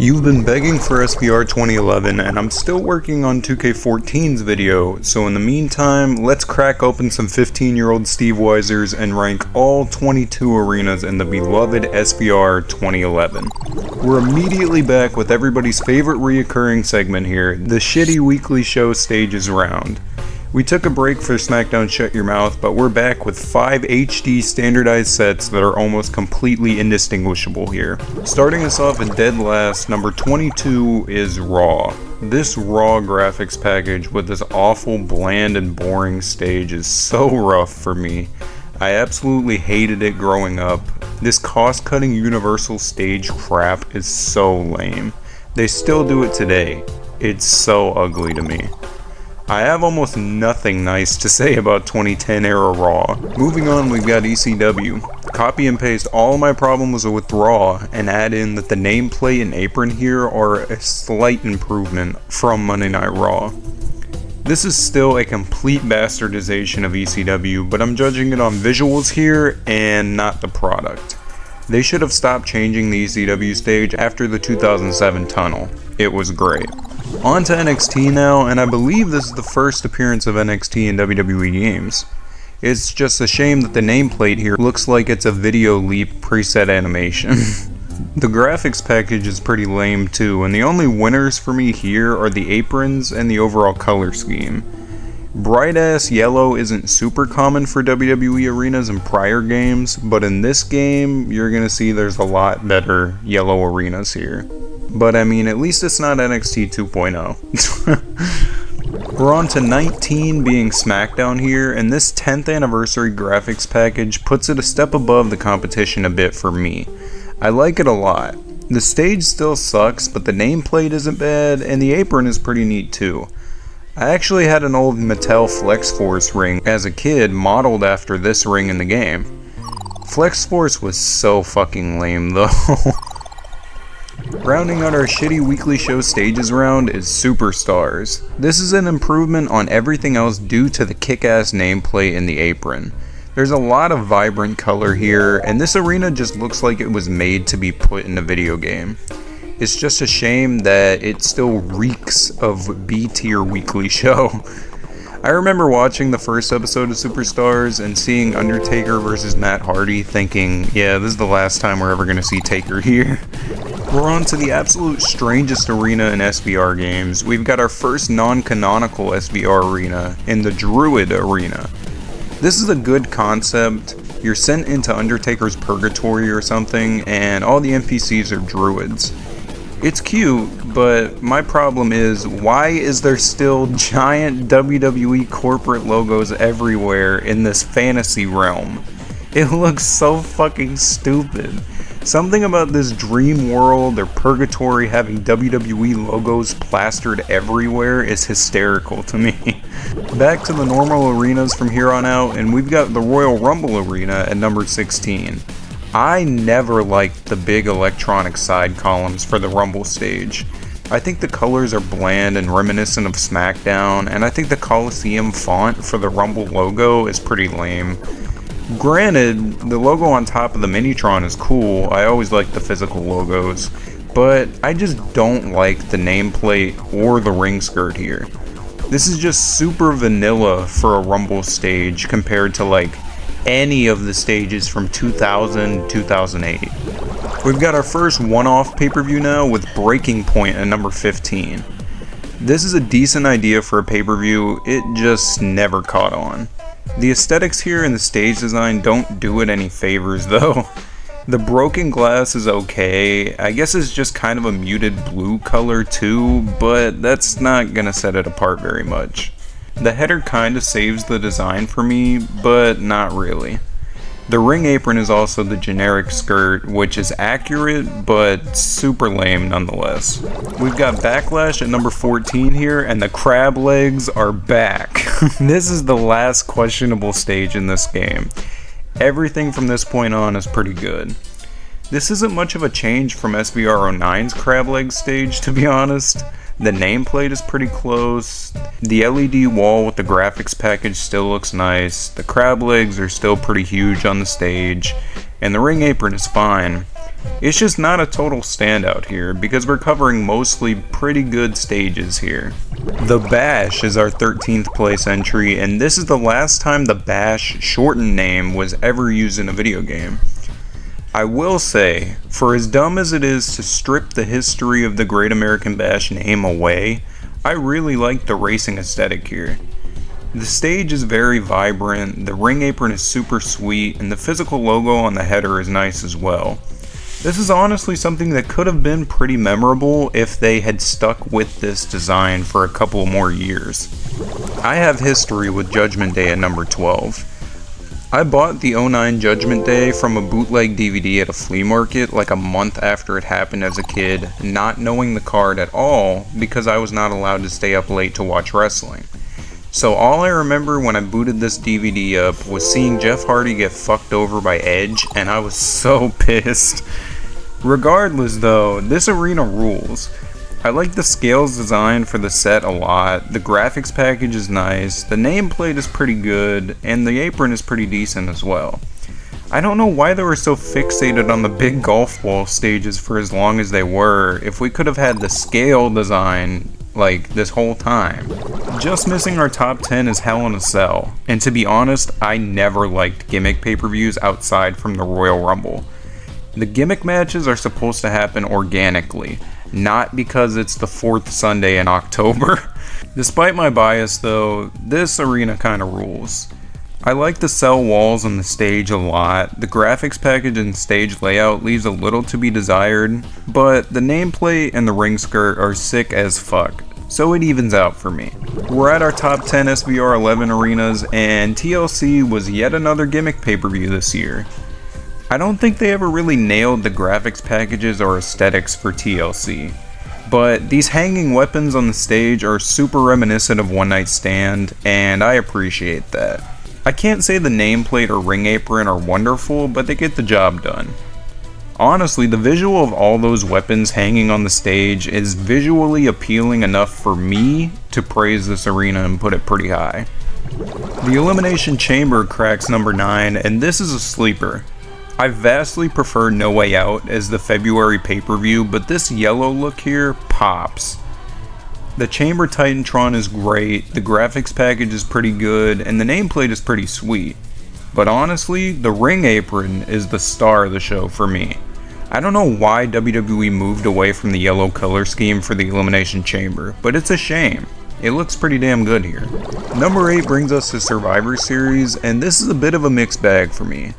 You've been begging for SVR 2011 and I'm still working on 2K14's video, so in the meantime, let's crack open some 15-year-old Steve Weisers and rank all 22 arenas in the beloved SVR 2011. We're immediately back with everybody's favorite reoccurring segment here, the shitty weekly show stages round. We took a break for SmackDown Shut Your Mouth, but we're back with 5 HD standardized sets that are almost completely indistinguishable here. Starting us off at dead last, number 22 is Raw. This Raw graphics package with this awful bland and boring stage is so rough for me. I absolutely hated it growing up. This cost-cutting Universal stage crap is so lame. They still do it today. It's so ugly to me. I have almost nothing nice to say about 2010 era Raw. Moving on, we've got ECW. Copy and paste all my problems with Raw and add in that the nameplate and apron here are a slight improvement from Monday Night Raw. This is still a complete bastardization of ECW, but I'm judging it on visuals here and not the product. They should have stopped changing the ECW stage after the 2007 tunnel. It was great. On to NXT now, and I believe this is the first appearance of NXT in WWE games. It's just a shame that the nameplate here looks like it's a Video Leap preset animation. The graphics package is pretty lame too, and the only winners for me here are the aprons and the overall color scheme. Bright ass yellow isn't super common for WWE arenas in prior games, but in this game, you're gonna see there's a lot better yellow arenas here. But I mean, at least it's not NXT 2.0. We're on to 19 being SmackDown here, and this 10th anniversary graphics package puts it a step above the competition a bit for me. I like it a lot. The stage still sucks, but the nameplate isn't bad, and the apron is pretty neat too. I actually had an old Mattel Flex Force ring as a kid modeled after this ring in the game. Flex Force was so fucking lame though. Rounding out our shitty weekly show stages round is Superstars. This is an improvement on everything else due to the kick-ass nameplate and the apron. There's a lot of vibrant color here, and this arena just looks like it was made to be put in a video game. It's just a shame that it still reeks of B-tier weekly show. I remember watching the first episode of Superstars and seeing Undertaker versus Matt Hardy thinking, yeah, this is the last time we're ever going to see Taker here. We're on to the absolute strangest arena in SVR games. We've got our first non-canonical SVR arena in the Druid Arena. This is a good concept. You're sent into Undertaker's purgatory or something, and all the NPCs are druids. It's cute, but my problem is, why is there still giant WWE corporate logos everywhere in this fantasy realm? It looks so fucking stupid. Something about this dream world or purgatory having WWE logos plastered everywhere is hysterical to me. Back to the normal arenas from here on out, and we've got the Royal Rumble Arena at number 16. I never liked the big electronic side columns for the Rumble stage. I think the colors are bland and reminiscent of SmackDown, and I think the Coliseum font for the Rumble logo is pretty lame. Granted, the logo on top of the Minitron is cool. I always like the physical logos, but I just don't like the nameplate or the ring skirt here. This is just super vanilla for a Rumble stage compared to like any of the stages from 2000 2008. We've got our first one-off pay-per-view now with Breaking Point at number 15. This is a decent idea for a pay-per-view, it just never caught on. The aesthetics here and the stage design don't do it any favors though. The broken glass is okay, I guess it's just kind of a muted blue color too, but that's not gonna set it apart very much. The header kinda saves the design for me, but not really. The ring apron is also the generic skirt, which is accurate, but super lame nonetheless. We've got Backlash at number 14 here, and the crab legs are back. This is the last questionable stage in this game. Everything from this point on is pretty good. This isn't much of a change from SVR 09's crab leg stage, to be honest. The nameplate is pretty close, the LED wall with the graphics package still looks nice, the crab legs are still pretty huge on the stage, and the ring apron is fine. It's just not a total standout here because we're covering mostly pretty good stages here. The Bash is our 13th place entry, and this is the last time the Bash shortened name was ever used in a video game. I will say, for as dumb as it is to strip the history of the Great American Bash name away, I really like the racing aesthetic here. The stage is very vibrant, the ring apron is super sweet, and the physical logo on the header is nice as well. This is honestly something that could have been pretty memorable if they had stuck with this design for a couple more years. I have history with Judgment Day at number 12. I bought the 09 Judgment Day from a bootleg DVD at a flea market like a month after it happened as a kid, not knowing the card at all because I was not allowed to stay up late to watch wrestling. So all I remember when I booted this DVD up was seeing Jeff Hardy get fucked over by Edge, and I was so pissed. Regardless though, this arena rules. I like the scales design for the set a lot, the graphics package is nice, the nameplate is pretty good, and the apron is pretty decent as well. I don't know why they were so fixated on the big golf ball stages for as long as they were, if we could have had the scale design like this whole time. Just missing our top 10 is Hell in a Cell, and to be honest, I never liked gimmick pay-per-views outside from the Royal Rumble. The gimmick matches are supposed to happen organically, not because it's the 4th Sunday in October. Despite my bias though, this arena kinda rules. I like the cell walls on the stage a lot, the graphics package and stage layout leaves a little to be desired, but the nameplate and the ring skirt are sick as fuck, so it evens out for me. We're at our top 10 SVR 11 arenas, and TLC was yet another gimmick pay-per-view this year. I don't think they ever really nailed the graphics packages or aesthetics for TLC, but these hanging weapons on the stage are super reminiscent of One Night Stand, and I appreciate that. I can't say the nameplate or ring apron are wonderful, but they get the job done. Honestly, the visual of all those weapons hanging on the stage is visually appealing enough for me to praise this arena and put it pretty high. The Elimination Chamber cracks number 9, and this is a sleeper. I vastly prefer No Way Out as the February pay-per-view, but this yellow look here pops. The Chamber Titantron is great, the graphics package is pretty good, and the nameplate is pretty sweet. But honestly, the ring apron is the star of the show for me. I don't know why WWE moved away from the yellow color scheme for the Elimination Chamber, but it's a shame. It looks pretty damn good here. Number 8 brings us to Survivor Series, and this is a bit of a mixed bag for me.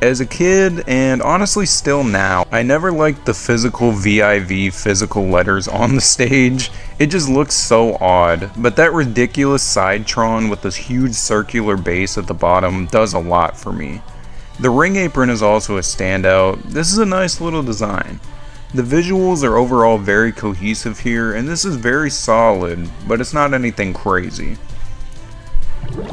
As a kid, and honestly still now, I never liked the physical VIV physical letters on the stage. It just looks so odd, but that ridiculous Sidetron with this huge circular base at the bottom does a lot for me. The ring apron is also a standout. This is a nice little design. The visuals are overall very cohesive here, and this is very solid, but it's not anything crazy.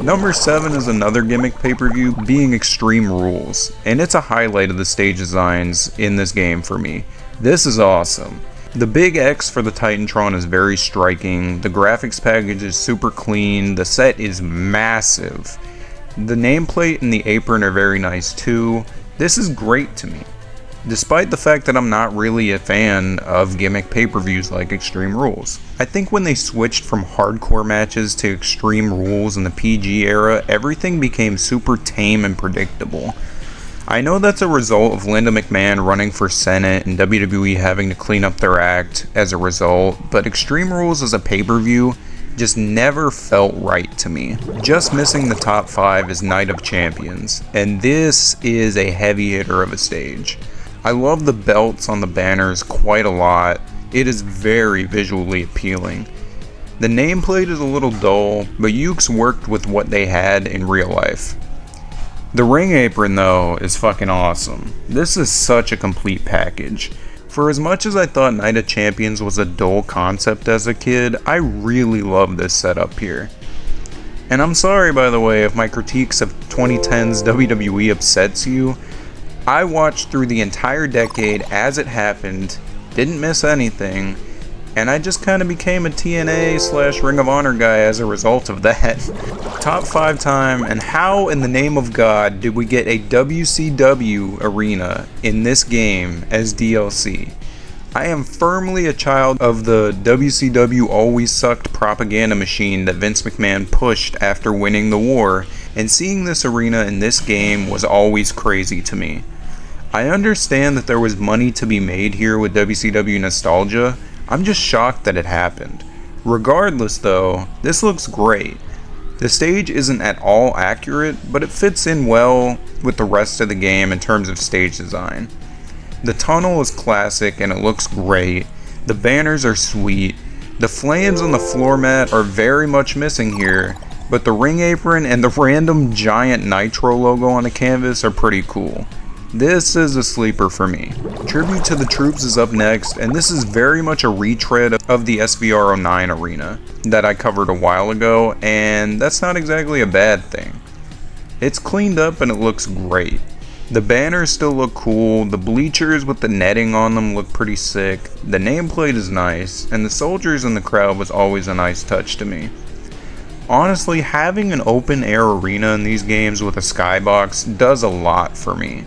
Number 7 is another gimmick pay-per-view, being Extreme Rules, and it's a highlight of the stage designs in this game for me. This is awesome. The big X for the Titantron is very striking, the graphics package is super clean, the set is massive. The nameplate and the apron are very nice too. This is great to me. Despite the fact that I'm not really a fan of gimmick pay-per-views like Extreme Rules. I think when they switched from hardcore matches to Extreme Rules in the PG era, everything became super tame and predictable. I know that's a result of Linda McMahon running for Senate and WWE having to clean up their act as a result, but Extreme Rules as a pay-per-view just never felt right to me. Just missing the top 5 is Night of Champions, and this is a heavy hitter of a stage. I love the belts on the banners quite a lot. It is very visually appealing. The nameplate is a little dull, but Ukes worked with what they had in real life. The ring apron though is fucking awesome. This is such a complete package. For as much as I thought Night of Champions was a dull concept as a kid, I really love this setup here. And I'm sorry by the way if my critiques of 2010's WWE upsets you. I watched through the entire decade as it happened, didn't miss anything, and I just kind of became a TNA / Ring of Honor guy as a result of that. Top 5 time, and how in the name of God did we get a WCW arena in this game as DLC? I am firmly a child of the WCW always sucked propaganda machine that Vince McMahon pushed after winning the war, and seeing this arena in this game was always crazy to me. I understand that there was money to be made here with WCW nostalgia. I'm just shocked that it happened. Regardless though, this looks great. The stage isn't at all accurate, but it fits in well with the rest of the game in terms of stage design. The tunnel is classic and it looks great. The banners are sweet. The flames on the floor mat are very much missing here, but the ring apron and the random giant Nitro logo on the canvas are pretty cool. This is a sleeper for me. Tribute to the Troops is up next, and this is very much a retread of the SVR 09 arena that I covered a while ago, and that's not exactly a bad thing. It's cleaned up and it looks great. The banners still look cool, the bleachers with the netting on them look pretty sick, the nameplate is nice, and the soldiers in the crowd was always a nice touch to me. Honestly, having an open air arena in these games with a skybox does a lot for me.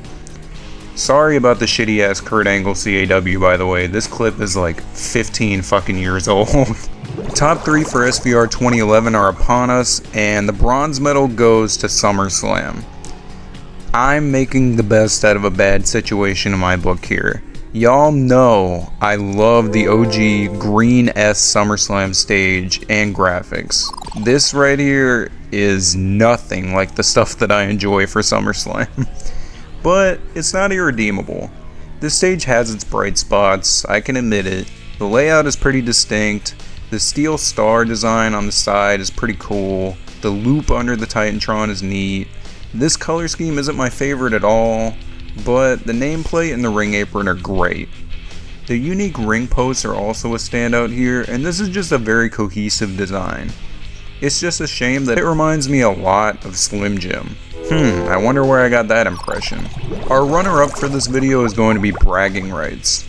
Sorry about the shitty ass Kurt Angle CAW, by the way. This clip is like 15 fucking years old. Top 3 for SVR 2011 are upon us, and the bronze medal goes to SummerSlam. I'm making the best out of a bad situation in my book here. Y'all know I love the OG Green S SummerSlam stage and graphics. This right here is nothing like the stuff that I enjoy for SummerSlam. But it's not irredeemable. This stage has its bright spots, I can admit it. The layout is pretty distinct. The steel star design on the side is pretty cool. The loop under the Titantron is neat. This color scheme isn't my favorite at all, but the nameplate and the ring apron are great. The unique ring posts are also a standout here, and this is just a very cohesive design. It's just a shame that it reminds me a lot of Slim Jim. I wonder where I got that impression. Our runner-up for this video is going to be bragging rights.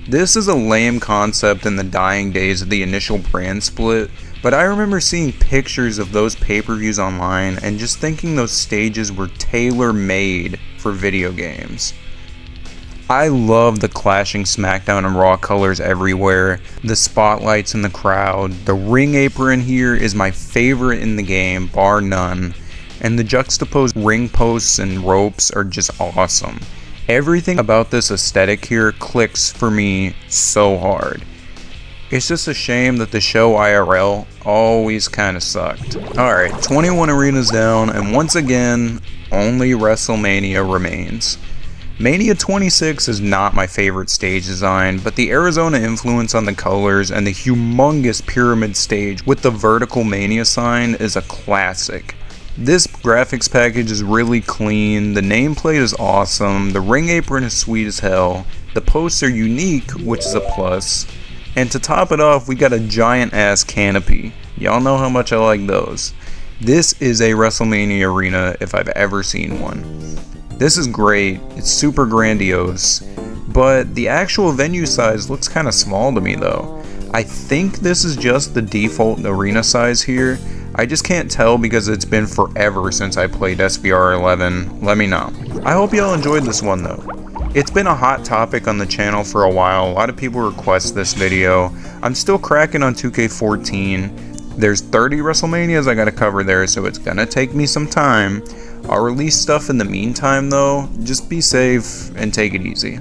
This is a lame concept in the dying days of the initial brand split, but I remember seeing pictures of those pay-per-views online and just thinking those stages were tailor-made for video games. I love the clashing SmackDown and Raw colors everywhere, the spotlights in the crowd, the ring apron here is my favorite in the game, bar none, and the juxtaposed ring posts and ropes are just awesome. Everything about this aesthetic here clicks for me so hard. It's just a shame that the show IRL always kinda sucked. Alright, 21 arenas down, and once again, only WrestleMania remains. Mania 26 is not my favorite stage design, but the Arizona influence on the colors and the humongous pyramid stage with the vertical Mania sign is a classic. This graphics package is really clean, the nameplate is awesome, the ring apron is sweet as hell, the posts are unique, which is a plus, and to top it off, we got a giant ass canopy. Y'all know how much I like those. This is a WrestleMania arena if I've ever seen one. This is great, it's super grandiose, but the actual venue size looks kinda small to me though. I think this is just the default arena size here. I just can't tell because it's been forever since I played SVR 11, let me know. I hope y'all enjoyed this one though. It's been a hot topic on the channel for a while, a lot of people request this video. I'm still cracking on 2K14. There's 30 WrestleManias I gotta cover there, so it's gonna take me some time. I'll release stuff in the meantime though, just be safe and take it easy.